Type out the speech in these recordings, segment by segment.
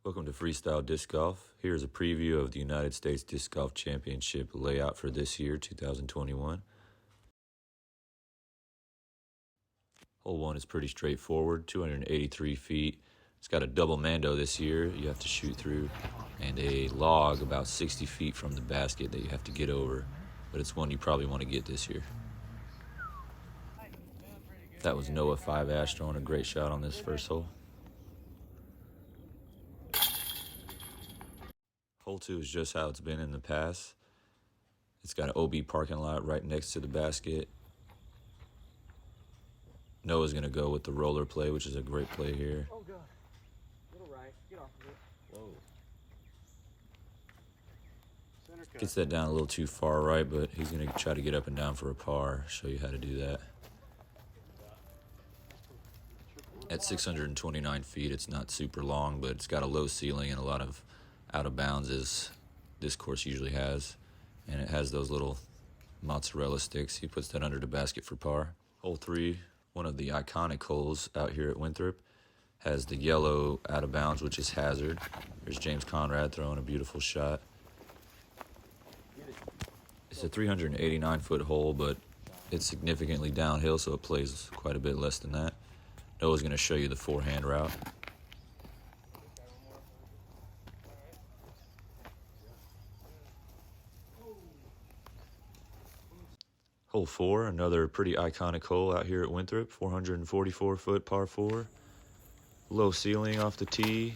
Welcome to Freestyle Disc Golf. Here's a preview of the United States Disc Golf Championship layout for this year, 2021. Hole 1 is pretty straightforward, 283 feet. It's got a double mando this year you have to shoot through, and a log about 60 feet from the basket that you have to get over, but it's one you probably want to get this year. That was Noah 5 Ash throwing a great shot on this first hole. Hole 2 is just how it's been in the past. It's got an OB parking lot right next to the basket. Noah's going to go with the roller play, which is a great play here. Oh, God. Little right. Get off of it. Whoa. Center cut. Gets that down a little too far right, but he's going to try to get up and down for a par. Show you how to do that. At 629 feet, it's not super long, but it's got a low ceiling and a lot of out of bounds as this course usually has. And it has those little mozzarella sticks. He puts that under the basket for par. Hole 3, one of the iconic holes out here at Winthrop, has the yellow out of bounds, which is hazard. There's James Conrad throwing a beautiful shot. It's a 389-foot hole, but it's significantly downhill, so it plays quite a bit less than that. Noah's going to show you the forehand route. Hole 4, another pretty iconic hole out here at Winthrop, 444-foot par 4. Low ceiling off the tee,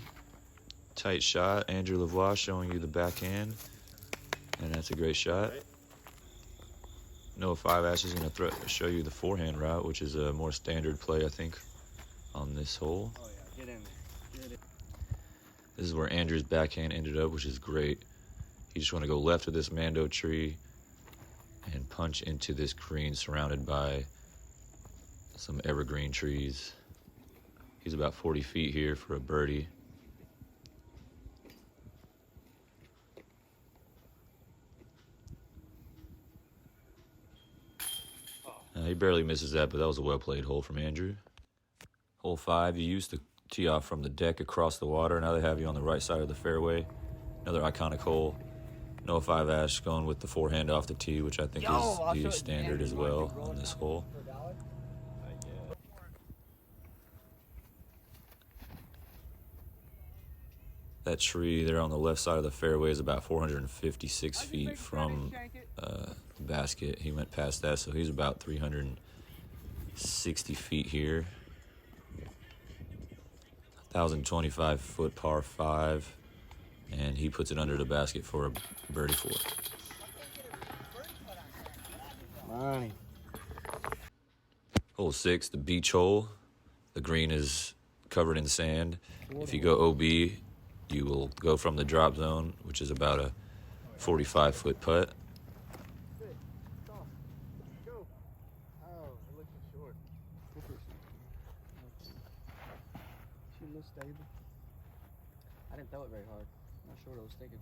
tight shot. Andrew Lavoie showing you the backhand, and that's a great shot. Noah 5 Ash is going to show you the forehand route, which is a more standard play, I think, on this hole. Oh, yeah. Get in there. Get it. This is where Andrew's backhand ended up, which is great. You just want to go left of this mando tree and punch into this green surrounded by some evergreen trees. He's about 40 feet here for a birdie. He barely misses that, but that was a well-played hole from Andrew. Hole 5, you used to tee off from the deck across the water. Now they have you on the right side of the fairway. Another iconic hole. Noah 5 Ash going with the forehand off the tee, which I think is the standard as well on this hole. That tree there on the left side of the fairway is about 456 feet from the basket. He went past that, so he's about 360 feet here. 1,025-foot par 5, and he puts it under the basket for a birdie 4. Money. Hole 6, the beach hole. The green is covered in sand. If you go OB, you will go from the drop zone, which is about a 45-foot putt. Go. Oh, it looks short. She looks stable. I didn't throw it very hard. I'm not sure what I was thinking.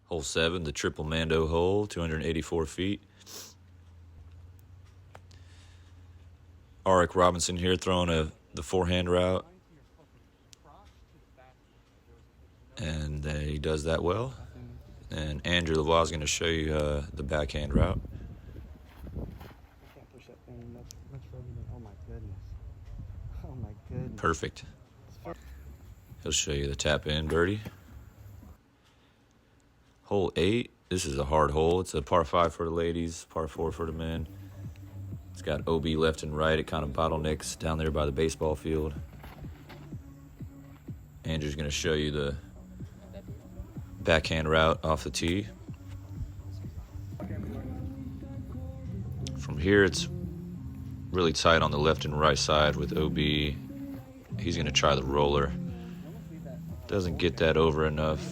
Hole 7, the triple mando hole, 284 feet. Arik Robinson here throwing the forehand route. And he does that well. And Andrew Lavoie is going to show you the backhand route. I can't push that thing much further than. Oh my goodness. Oh my goodness. Perfect. He'll show you the tap in birdie. Hole 8, this is a hard hole. It's a par 5 for the ladies, par 4 for the men. It's got OB left and right. It kind of bottlenecks down there by the baseball field. Andrew's going to show you the backhand route off the tee. From here, it's really tight on the left and right side with OB. He's going to try the roller. Doesn't get that over enough,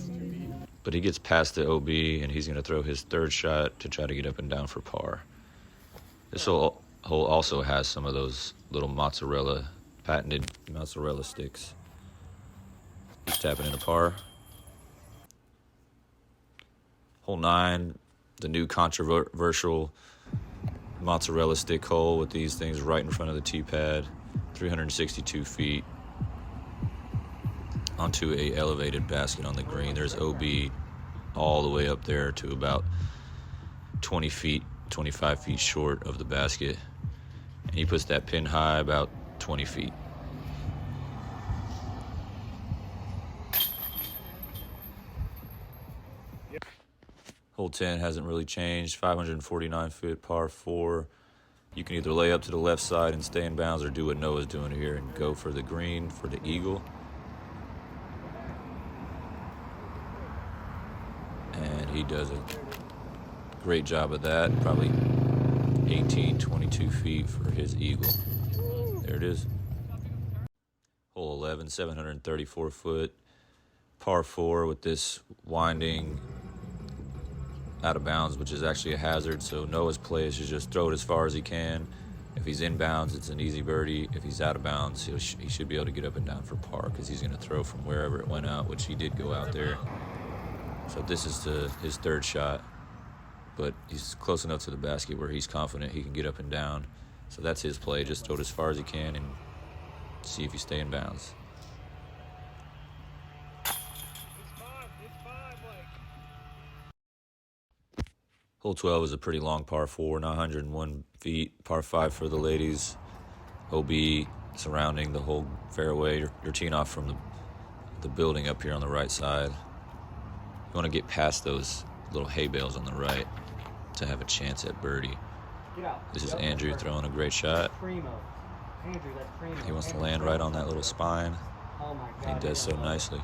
but he gets past the OB, and he's going to throw his third shot to try to get up and down for par. This hole also has some of those little patented mozzarella sticks. He's tapping in a par. Hole 9, the new controversial mozzarella stick hole with these things right in front of the tee pad, 362 feet. onto a elevated basket on the green. There's OB all the way up there to about 20 feet, 25 feet short of the basket. And he puts that pin high about 20 feet. Hole 10 hasn't really changed. 549 foot par 4. You can either lay up to the left side and stay in bounds, or do what Noah's doing here and go for the green for the eagle. And he does a great job of that. Probably 18, 22 feet for his eagle. There it is. Hole 11, 734 foot par 4 with this winding out of bounds, which is actually a hazard. So Noah's play is to just throw it as far as he can. If he's in bounds, it's an easy birdie. If he's out of bounds, he should be able to get up and down for par, because he's going to throw from wherever it went out, which he did go out there. So this is his third shot, but he's close enough to the basket where he's confident he can get up and down. So that's his play. Just throw it as far as he can and see if you stay in bounds. Hole 12 is a pretty long par 4, 901 feet, par 5 for the ladies. OB surrounding the whole fairway. You're teeing off from the building up here on the right side. You want to get past those little hay bales on the right to have a chance at birdie. This is Andrew throwing a great shot. He wants to land right on that little spine. He does so nicely.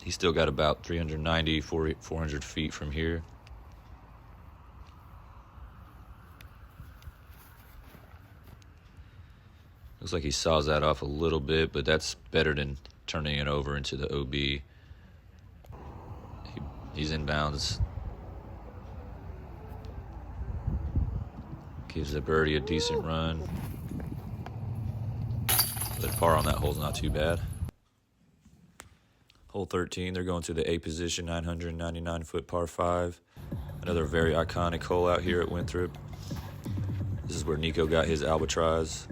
He's still got about 390, 400 feet from here. Looks like he saws that off a little bit, but that's better than turning it over into the OB. He's in bounds. Gives the birdie a decent run. But par on that hole's not too bad. Hole 13, they're going to the A position, 999 foot par 5. Another very iconic hole out here at Winthrop. This is where Nico got his albatross.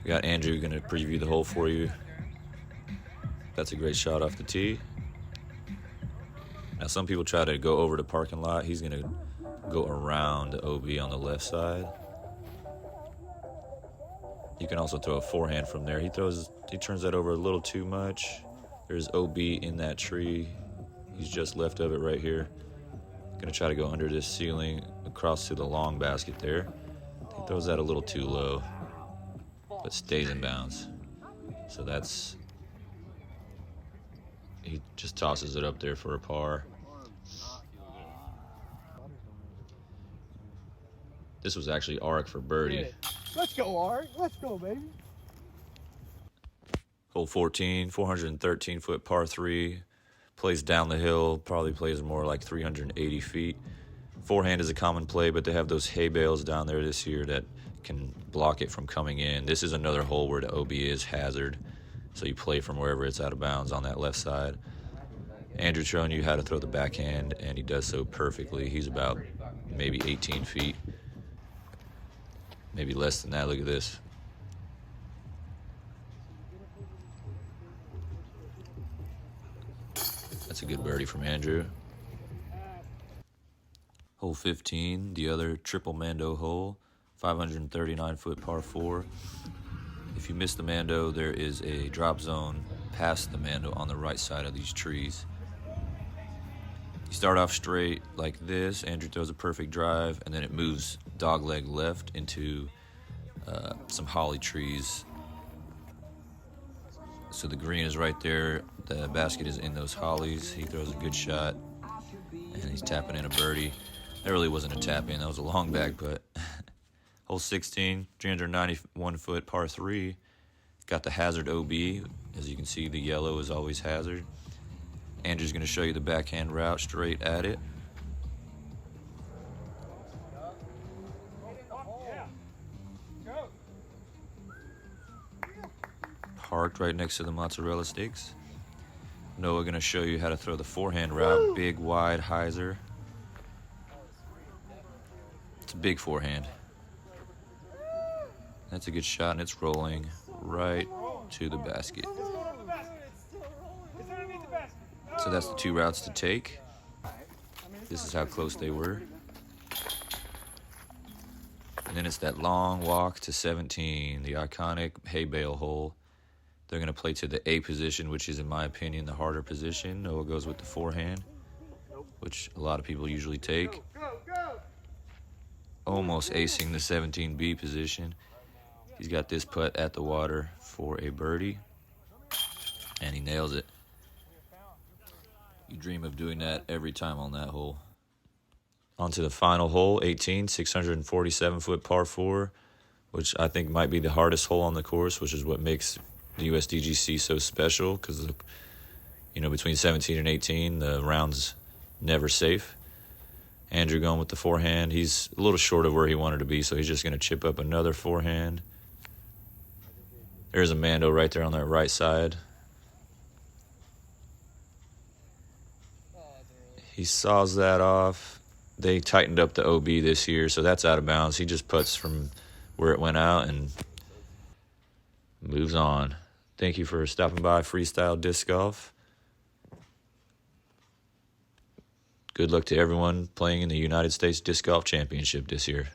We got Andrew going to preview the hole for you. That's a great shot off the tee. Now some people try to go over the parking lot. He's going to go around the OB on the left side. You can also throw a forehand from there. He turns that over a little too much. There's OB in that tree. He's just left of it right here. Gonna try to go under this ceiling across to the long basket there. He throws that a little too low, but stays in bounds. So he just tosses it up there for a par. This was actually Arik for birdie. Let's go, Arik. Let's go, baby. Hole 14, 413 foot par 3. Plays down the hill, probably plays more like 380 feet. Forehand is a common play, but they have those hay bales down there this year that can block it from coming in. This is another hole where the OB is hazard, so you play from wherever it's out of bounds on that left side. Andrew showing you how to throw the backhand, and he does so perfectly. He's about maybe 18 feet, maybe less than that. Look at this. That's a good birdie from Andrew. Hole 15, the other triple Mando hole, 539 foot par 4. If you miss the Mando, there is a drop zone past the Mando on the right side of these trees. You start off straight like this. Andrew throws a perfect drive, and then it moves dogleg left into some holly trees. So the green is right there. The basket is in those hollies. He throws a good shot, and he's tapping in a birdie. That really wasn't a tap in. That was a long back putt. Hole 16, 391 foot par 3. Got the hazard OB. As you can see, the yellow is always hazard. Andrew's going to show you the backhand route straight at it. Parked right next to the mozzarella sticks. Noah going to show you how to throw the forehand route. Big, wide hyzer. It's a big forehand. That's a good shot, and it's rolling right to the basket. So that's the 2 routes to take. This is how close they were. And then it's that long walk to 17, the iconic hay bale hole. They're going to play to the A position, which is, in my opinion, the harder position. Noah goes with the forehand, which a lot of people usually take. Almost acing the 17B position. He's got this putt at the water for a birdie, and he nails it. You dream of doing that every time on that hole. On to the final hole, 18, 647-foot par 4, which I think might be the hardest hole on the course, which is what makes the USDGC so special, because, you know, between 17 and 18, the round's never safe. Andrew going with the forehand. He's a little short of where he wanted to be, so he's just going to chip up another forehand. There's Amando right there on that right side. He saws that off. They tightened up the OB this year, so that's out of bounds. He just putts from where it went out and moves on. Thank you for stopping by Freestyle Disc Golf. Good luck to everyone playing in the United States Disc Golf Championship this year.